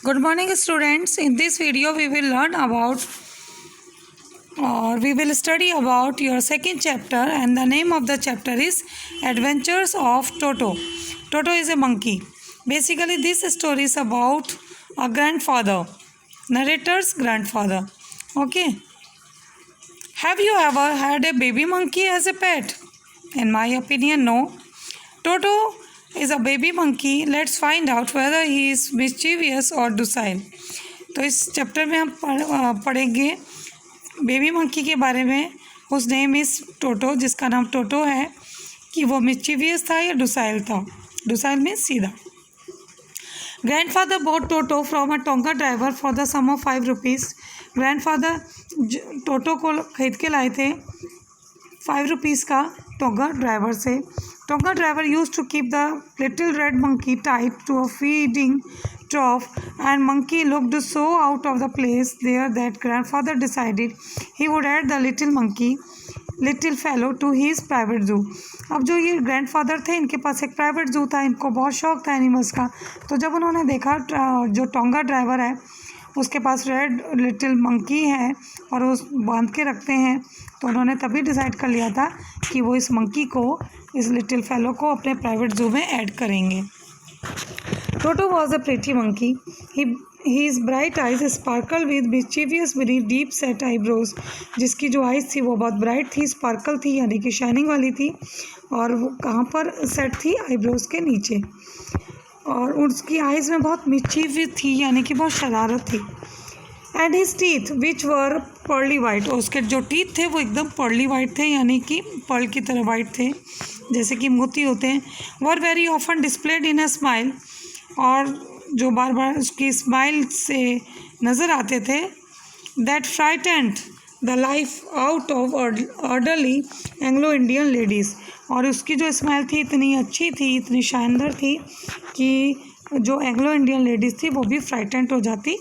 Good morning, students. In this video, we will learn about or we will study about your second chapter, and the name of the chapter is Adventures of Toto. Toto is a monkey. Basically, this story is about a grandfather, narrator's grandfather. Okay. Have you ever had a baby monkey as a pet? In my opinion, no. Toto is a baby monkey. Let's find out whether he is mischievous or docile. तो इस chapter में हम पढ़ेंगे baby monkey के बारे में. उस name is टोटो, जिसका नाम टोटो है, कि वो मिस्चीवियस था या डुसाइल था. डुसाइल में सीधा. Grandfather bought Toto from a tonga driver for the sum of 5 rupees. Grandfather Toto को खरीद के लाए थे 5 रुपीज़ का टोंगा ड्राइवर से. Tonga driver used to keep the little red monkey tied to a feeding trough, and monkey looked so out of the place there that grandfather decided he would add the little fellow to his private zoo. अब जो ये grandfather थे, इनके पास एक private जू था. इनको बहुत शौक था एनिमल्स का. तो जब उन्होंने देखा जो टोंगा ड्राइवर है उसके पास रेड लिटिल मंकी है और उस बांध के रखते हैं, तो उन्होंने तभी डिसाइड कर लिया था कि वो इस मंकी को, इस लिटिल फेलो को अपने प्राइवेट जू में ऐड करेंगे. Toto was a pretty monkey. His bright eyes sparkled with mischievous beneath deep set eyebrows. जिसकी जो आइज़ थी वो बहुत ब्राइट थी, स्पार्कल थी यानी कि शाइनिंग वाली थी, और वो कहाँ पर सेट थी, आईब्रोज के नीचे. और उसकी आइज़ में बहुत मिस्चीवियस थी यानी कि बहुत शरारत थी. And his teeth which were pearly white. और उसके जो टीथ थे वो एकदम पर्ली वाइट थे यानी कि पर्ल की तरह वाइट थे, जैसे कि मोती होते हैं. Were very often displayed in a smile. और जो बार बार उसकी स्माइल से नज़र आते थे. That frightened the life out of orderly Anglo Indian ladies. और उसकी जो स्माइल थी इतनी अच्छी थी, इतनी शानदार थी कि जो एंग्लो इंडियन लेडीज़ थी वो भी फ्राइटेंड हो जाती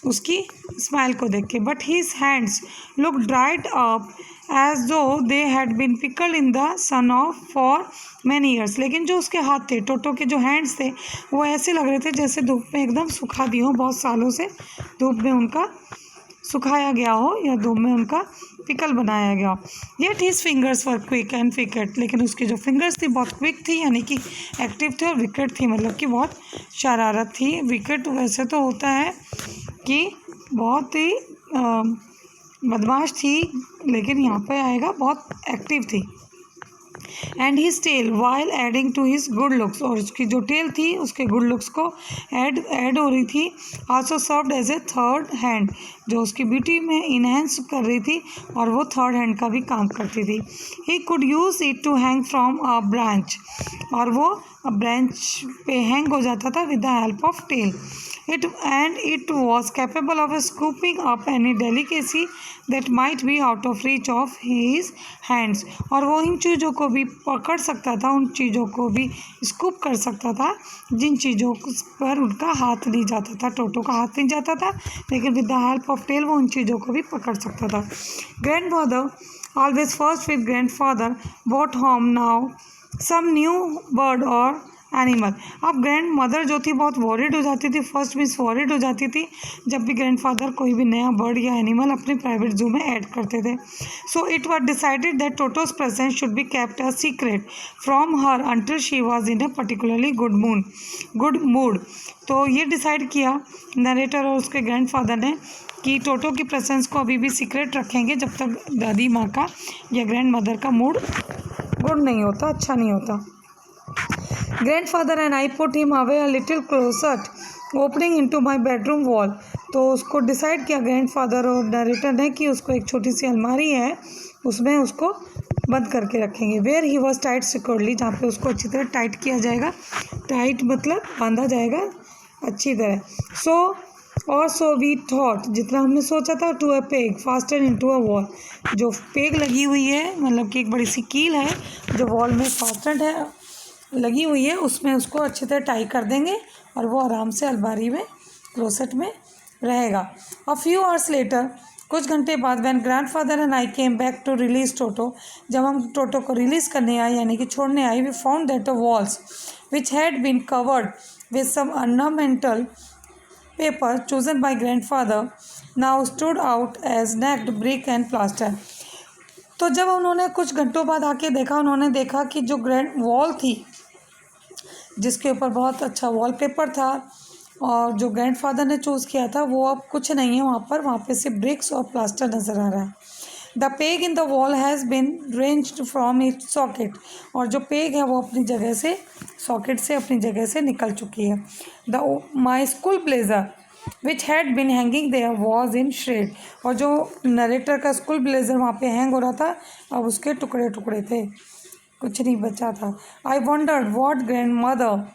उसकी स्माइल को देख के. But his hands look dried up as though they had been pickled in the sun of for many years. लेकिन जो उसके हाथ थे, टोटो के जो हैंड्स थे, वो ऐसे लग रहे थे जैसे धूप में एकदम सुखा दिए हो, बहुत सालों से धूप में उनका सुखाया गया हो या धूप में उनका पिकल बनाया गया हो. Yet his fingers were quick and wicket. लेकिन उसकी जो फिंगर्स थी बहुत क्विक थी यानी कि एक्टिव थी, और विकेट थी मतलब कि बहुत शरारत थी. विकेट वैसे तो होता है कि बहुत ही बदमाश थी, लेकिन यहाँ पे आएगा बहुत एक्टिव थी. And his tail while adding to his good looks. और उसकी जो टेल थी उसके गुड लुक्स को ऐड हो रही थी. Also served as a third hand. जो उसकी ब्यूटी में इनहेंस कर रही थी और वो थर्ड हैंड का भी काम करती थी. He could use it to hang from a branch. और वो ब्रांच पे हैंग हो जाता था with the help of tail. It was capable of scooping up any delicacy that might be out of reach of his hands. और वो इन चीज़ों को भी पकड़ सकता था, उन चीज़ों को भी स्कूप कर सकता था जिन चीज़ों पर उनका हाथ नहीं जाता था. टोटो का हाथ नहीं जाता था, लेकिन with the help of tail वो उन चीज़ों को भी पकड़ सकता था. Grandmother always first with grandfather brought home now some new bird or animal. अब ग्रैंड मदर जो थी बहुत वॉरिड हो जाती थी, फर्स्ट मीन्स वॉरिड हो जाती थी जब भी ग्रैंडफादर कोई भी नया बर्ड या एनिमल अपने प्राइवेट जू में ऐड करते थे. So it was decided that टोटोज presence should be kept a secret from her until she was in a particularly good mood. तो ये डिसाइड किया नरेटर और उसके ग्रैंडफादर ने कि टोटो की प्रेजेंस को अभी भी सीक्रेट रखेंगे जब तक दादी माँ का या ग्रैंड मदर का मूड गुड नहीं होता, अच्छा नहीं होता. Grandfather and I put him away a little closet opening into my bedroom wall. तो उसको डिसाइड किया ग्रैंडफादर और नरेटर ने कि उसको एक छोटी सी अलमारी है, उसमें उसको बंद करके रखेंगे. Where he was tied securely. जहाँ पे उसको अच्छी तरह टाइट किया जाएगा. टाइट मतलब बांधा जाएगा अच्छी तरह. So we thought. जितना हमने सोचा था. To a peg fasten into a wall. जो पेग लगी हुई है मतलब कि एक बड़ी सी कील है जो वॉल में फास्टन है लगी हुई है, उसमें उसको अच्छी तरह टाई कर देंगे और वो आराम से अलमारी में क्लोसेट में रहेगा. A few hours later. कुछ घंटे बाद when grandfather and I came back to release Toto. जब हम टोटो को रिलीज़ करने आए यानी कि छोड़ने आए, we found that the walls which had been covered with some ornamental paper chosen by grandfather now stood out as naked brick and plaster. तो जब उन्होंने कुछ घंटों बाद आके देखा, उन्होंने देखा कि जो ग्रैंड वॉल थी जिसके ऊपर बहुत अच्छा वॉलपेपर था और जो ग्रैंडफादर ने चूज़ किया था वो अब कुछ नहीं है वहाँ पे सिर्फ ब्रिक्स और प्लास्टर नज़र आ रहा है. The peg in the wall has been ranged from its socket. और जो पेग है वो अपनी जगह से सॉकेट से अपनी जगह से निकल चुकी है. The my school blazer which had been hanging there was in shred. और जो नरेटर का स्कूल ब्लेज़र वहाँ पे हैंग हो रहा था अब उसके टुकड़े टुकड़े थे, कुछ नहीं बचा था. आई wandered what grand mother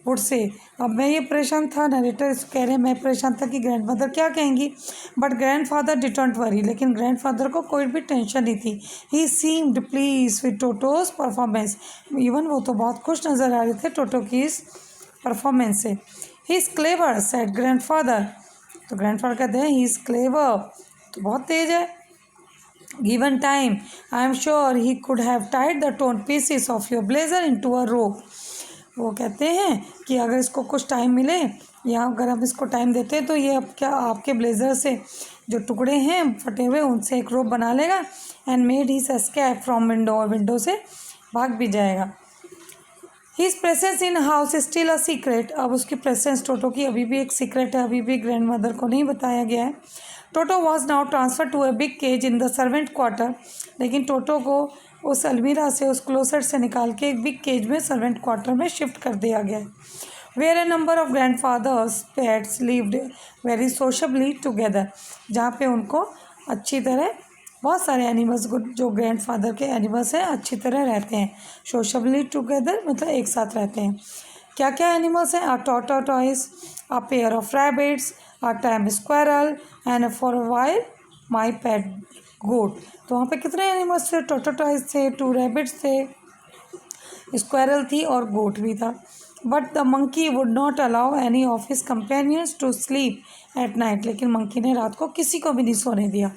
would say. अब मैं ये परेशान था, नरेटर कह रहे मैं परेशान था कि ग्रैंड मदर क्या कहेंगी. But grandfather didn't worry. लेकिन ग्रैंड फादर को कोई भी टेंशन नहीं थी. He seemed pleased with Toto's performance. Even वो तो बहुत खुश नज़र आ रहे थे टोटो की इस परफॉर्मेंस से. He is clever said grand father. तो ग्रैंड फादर कहते हैं ही इज़ क्लेवर, तो बहुत तेज है. Given time, I am sure he could have tied the torn pieces of your blazer into a rope. वो कहते हैं कि अगर इसको कुछ टाइम मिले या अगर हम इसको टाइम देते तो ये अब क्या आपके ब्लेज़र से जो टुकड़े हैं फटे हुए उनसे एक रोप बना लेगा. And made his escape from window. और विंडो से भाग भी जाएगा. His presence in house is still a secret. अब उसकी प्रेजेंस टोटो की अभी भी एक सीक्रेट है, अभी भी ग्रैंड मदर को नहीं बताया गया है. Toto was now transfer to a big cage in the servant quarter. लेकिन टोटो को उस अलमीरा से उस क्लोसेट से निकाल के एक बिग केज में सर्वेंट क्वार्टर में शिफ्ट कर दिया गया है. Where a number of grandfather's pets lived very sociably together. जहाँ पे उनको अच्छी तरह बहुत सारे एनिमल्स जो ग्रैंड फादर के एनिमल्स हैं अच्छी तरह रहते हैं. सोशबली टुगेदर मतलब एक साथ रहते हैं. क्या क्या एनिमल्स हैं? A tortoise, a pair of rabbits, a tame squirrel and for a while my pet goat. तो वहाँ पे कितने एनिमल्स थे? टॉर्टोइस थे, 2 रैबिट्स थे, स्क्वायरल थी और गोट भी था. But the monkey would not allow any of his companions to sleep at night. लेकिन मंकी ने रात को किसी को भी नहीं सोने दिया.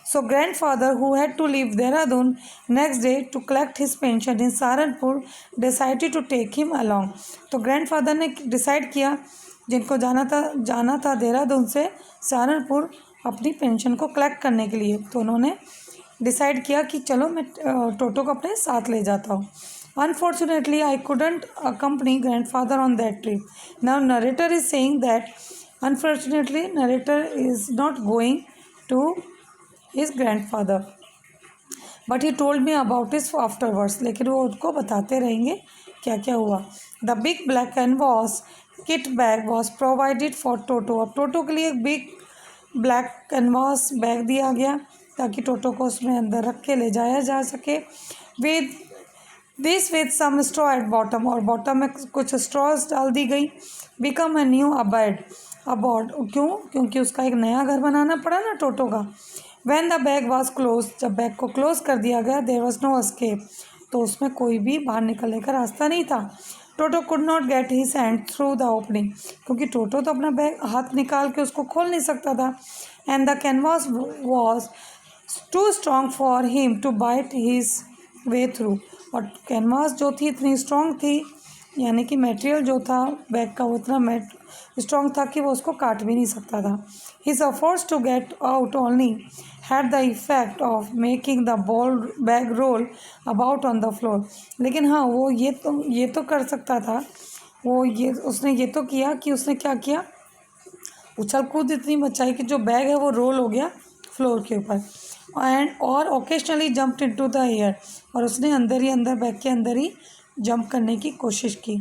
So grandfather who had to leave Dehradun next day to collect his pension in Saharanpur decided to take him along. तो ग्रैंड फादर ने डिसाइड किया जिनको जाना था देहरादून से सहारनपुर अपनी पेंशन को कलेक्ट करने के लिए. तो उन्होंने डिसाइड किया कि चलो मैं टोटो को अपने साथ ले जाता हूँ. Unfortunately, I couldn't accompany grandfather on that trip. Now, narrator is saying that unfortunately, narrator is not going to his grandfather. But he told me about it afterwards. लेकिन वो उनको बताते रहेंगे क्या क्या हुआ. The big black canvas kit bag was provided for Toto. अब टोटो के लिए एक बिग ब्लैक कैनवास बैग दिया गया ताकि टोटो को उसमें अंदर रख के ले जाया जा सके. With some straw at bottom. और बॉटम में कुछ स्ट्रॉज डाल दी गई. Become a new abode. क्यों? क्योंकि उसका एक नया घर बनाना पड़ा ना टोटो का. When the bag was close. जब बैग को क्लोज कर दिया गया देयर वाज नो एस्केप. तो उसमें कोई भी बाहर निकलने का रास्ता नहीं था. Toto could not get his hand through the opening. क्योंकि टोटो तो अपना बैग हाथ निकाल के उसको खोल नहीं सकता था. And the canvas was too strong for him to bite his way through. और कैनवास जो थी इतनी स्ट्रॉन्ग थी यानी कि मटेरियल जो था बैग का वो इतना स्ट्रॉन्ग था कि वो उसको काट भी नहीं सकता था. His efforts to get out only had the effect of making the bag roll about on the floor. लेकिन हाँ वो ये तो कर सकता था. उसने ये तो किया कि उसने क्या किया, उछल कूद इतनी मचाई कि जो बैग है वो रोल हो गया फ्लोर के ऊपर. और occasionally jumped into the air. और उसने अंदर बैग के अंदर ही जंप करने की कोशिश की.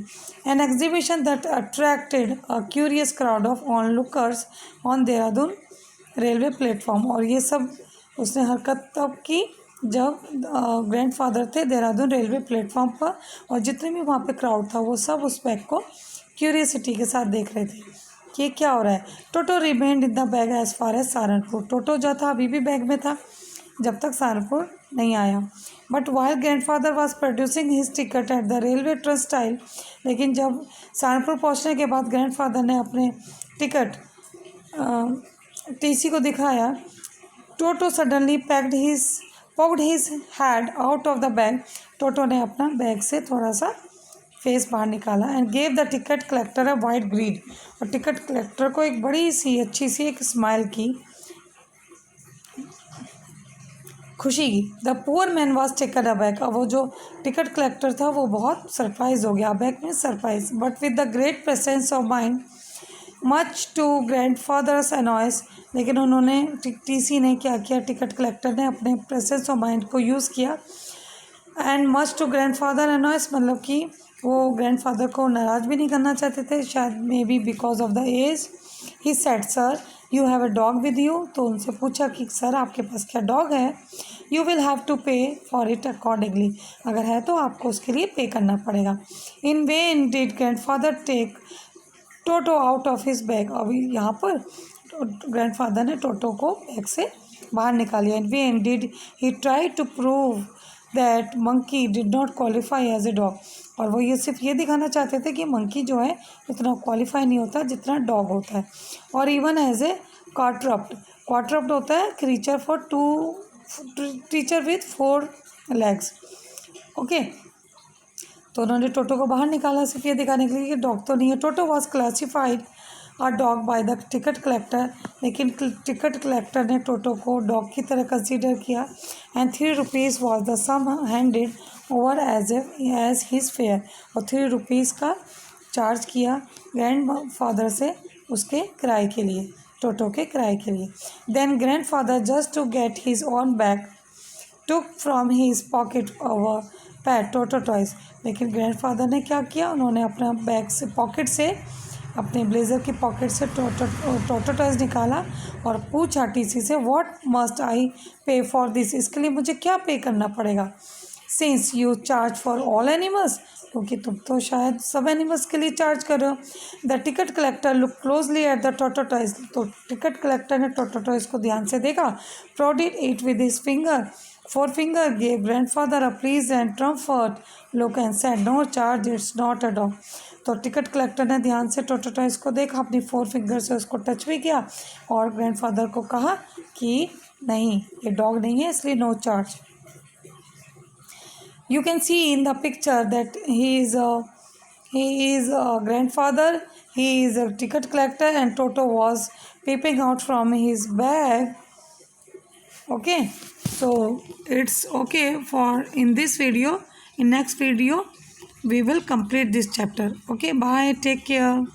An exhibition that attracted a curious crowd of on lookers on Dehradun railway platform. और ये सब उसने हरकत तब की जब ग्रैंडफादर थे देहरादून रेलवे प्लेटफॉर्म पर. और जितने भी वहाँ पे क्राउड था वो सब उस बैग को क्यूरियसिटी के साथ देख रहे थे कि ये क्या हो रहा है. Toto remained in the bag as far as Saharanpur. Toto जो था अभी भी बैग में था जब तक सहारनपुर नहीं आया. But while grandfather was producing his ticket at the railway turnstile. लेकिन जब सहारनपुर पहुंचने के बाद ग्रैंडफादर ने अपने टिकट टीसी को दिखाया. Toto suddenly poked his head out of the bag. Toto ने अपना बैग से थोड़ा सा फेस बाहर निकाला and gave the ticket collector a wide grin, और टिकट कलेक्टर को एक बड़ी सी अच्छी सी एक स्माइल की, खुशी की। The poor man was taken aback, अब वो जो टिकट कलेक्टर था वो बहुत सरप्राइज हो गया, aback means surprise, but with the great presence of mind much to grandfather's annoyance, लेकिन उन्होंने टीसी ने क्या किया, टिकट कलेक्टर ने अपने प्रेजेंस ऑफ माइंड को यूज़ किया, एंड मच टू ग्रैंडफादर अनॉयस, मतलब कि वो ग्रैंडफादर को नाराज़ भी नहीं करना चाहते थे, शायद maybe because of the age. He said sir you have a dog with you, तो उनसे पूछा कि सर आपके पास क्या डॉग है, you will have to pay for it accordingly, अगर है तो आपको उसके लिए पे करना पड़ेगा। In vain did grandfather take Toto out of his bag, अभी यहाँ पर ग्रैंडफादर ने टोटो को बैग से बाहर निकालिया। In vain did he try to prove that monkey did not qualify as a dog, और वो ये सिर्फ ये दिखाना चाहते थे कि मंकी जो है इतना क्वालिफाई नहीं होता जितना डॉग होता है। और इवन एज ए क्वाड्रप्ट, क्वाड्रप्ट होता है creature for to teacher with 4 legs, okay. तो उन्होंने टोटो को बाहर निकाला सिर्फ ये दिखाने के लिए कि डॉग तो नहीं है। Toto was classified a dog by the ticket collector, लेकिन टिकट कलेक्टर ने टोटो को डॉग की तरह कंसीडर किया, and 3 rupees was the sum handed over as his fare, और 3 रुपीज़ का चार्ज किया ग्रैंड फादर से उसके किराए के लिए, टोटो के किराए के लिए। Then grandfather just to get his own bag took from his pocket our pet Toto toys, लेकिन ग्रैंडफादर ने क्या किया, उन्होंने अपना बैग से पॉकेट से अपने ब्लेज़र की पॉकेट से टोटो टॉयज निकाला और पूछा टीसी से व्हाट मस्ट आई पे फॉर दिस, इसके लिए मुझे क्या पे करना पड़ेगा, since you charge for all animals, क्योंकि तुम तो शायद सब एनिमल्स के लिए चार्ज कर रहे हो। The ticket collector look closely at the Toto toys, तो टिकट कलेक्टर ने टोटो टॉयज को ध्यान से देखा, prodded it with his finger, forefinger, gave grandfather a pleased and triumphant look and said, "No charge, it's not a dog." तो ticket collector ने ध्यान से टोटो टॉयज को देखा, अपनी 4 फिंगर से उसको टच भी किया और ग्रैंडफादर को कहा कि नहीं ये डॉग नहीं है इसलिए no charge. You can see in the picture that he is a grandfather, he is a ticket collector, and Toto was peeping out from his bag. Okay, so it's okay for in this video. In next video we will complete this chapter. Okay, bye, take care.